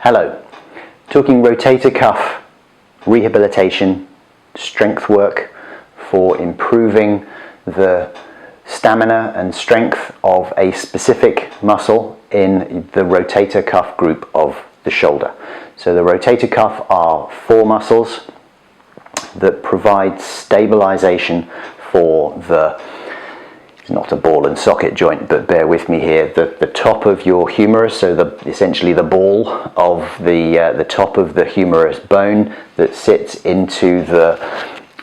Hello, talking rotator cuff rehabilitation, strength work for improving the stamina and strength of a specific muscle in the rotator cuff group of the shoulder. So the rotator cuff are four muscles that provide stabilization for it's not a ball and socket joint, but bear with me here, the top of your humerus, so essentially the ball of the top of the humerus bone that sits into the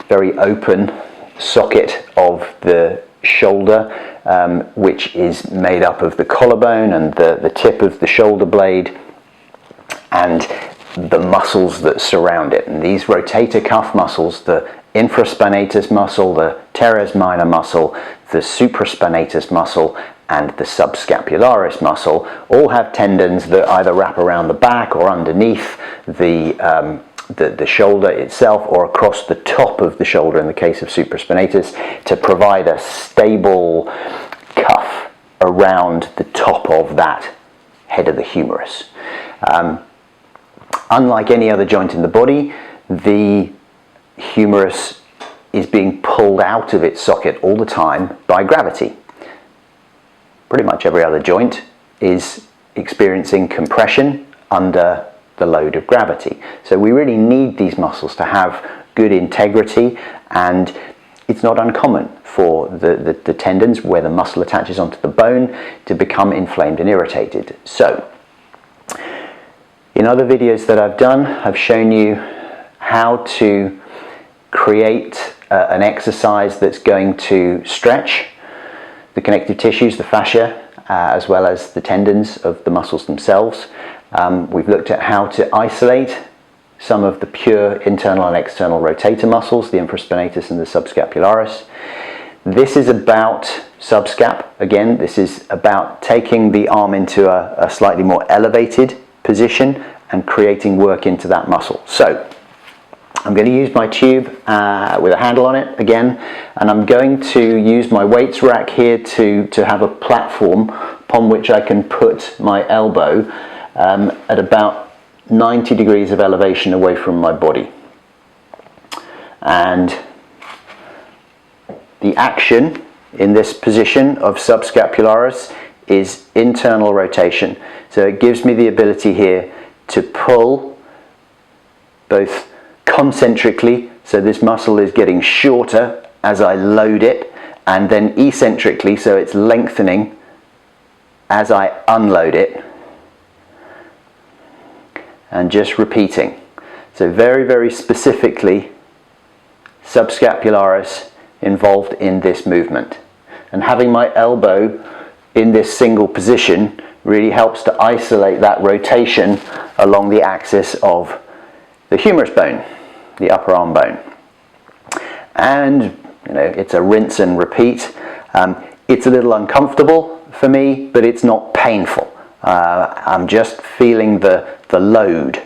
very open socket of the shoulder, which is made up of the collarbone and the tip of the shoulder blade and the muscles that surround it. And these rotator cuff muscles, the infraspinatus muscle, the teres minor muscle, the supraspinatus muscle, and the subscapularis muscle, all have tendons that either wrap around the back or underneath the shoulder itself, or across the top of the shoulder in the case of supraspinatus, to provide a stable cuff around the top of that head of the humerus. Unlike any other joint in the body, the humerus is being pulled out of its socket all the time by gravity. Pretty much every other joint is experiencing compression under the load of gravity. So we really need these muscles to have good integrity, and it's not uncommon for the tendons where the muscle attaches onto the bone to become inflamed and irritated. So in other videos that I've done, I've shown you how to create an exercise that's going to stretch the connective tissues, the fascia, as well as the tendons of the muscles themselves. We've looked at how to isolate some of the pure internal and external rotator muscles, the infraspinatus and the subscapularis. This is about subscap. Again, this is about taking the arm into a slightly more elevated position and creating work into that muscle. So I'm going to use my tube with a handle on it again, and I'm going to use my weights rack here to have a platform upon which I can put my elbow at about 90 degrees of elevation away from my body. And the action in this position of subscapularis is internal rotation. So it gives me the ability here to pull both concentrically, so this muscle is getting shorter as I load it, and then eccentrically, so it's lengthening as I unload it, and just repeating. So very, very specifically subscapularis involved in this movement, and having my elbow in this single position really helps to isolate that rotation along the axis of the humerus bone, the upper arm bone. And it's a rinse and repeat. It's a little uncomfortable for me, but it's not painful. I'm just feeling the load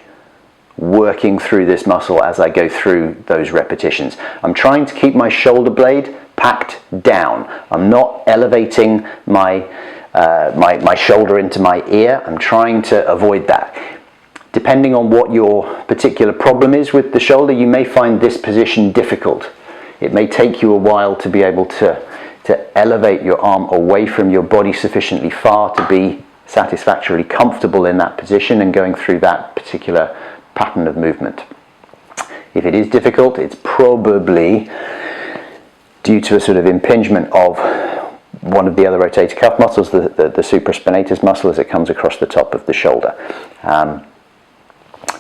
working through this muscle as I go through those repetitions. I'm trying to keep my shoulder blade packed down. I'm not elevating my shoulder into my ear. I'm trying to avoid that. Depending on what your particular problem is with the shoulder, you may find this position difficult. It may take you a while to be able to elevate your arm away from your body sufficiently far to be satisfactorily comfortable in that position and going through that particular pattern of movement. If it is difficult, it's probably due to a sort of impingement of one of the other rotator cuff muscles, the supraspinatus muscle, as it comes across the top of the shoulder.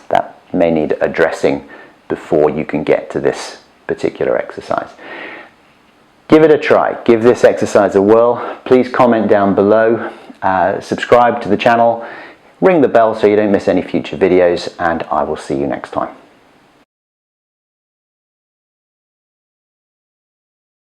That may need addressing before you can get to this particular exercise. Give it a try. Give this exercise a whirl. Please comment down below. Subscribe to the channel. Ring the bell so you don't miss any future videos, and I will see you next time.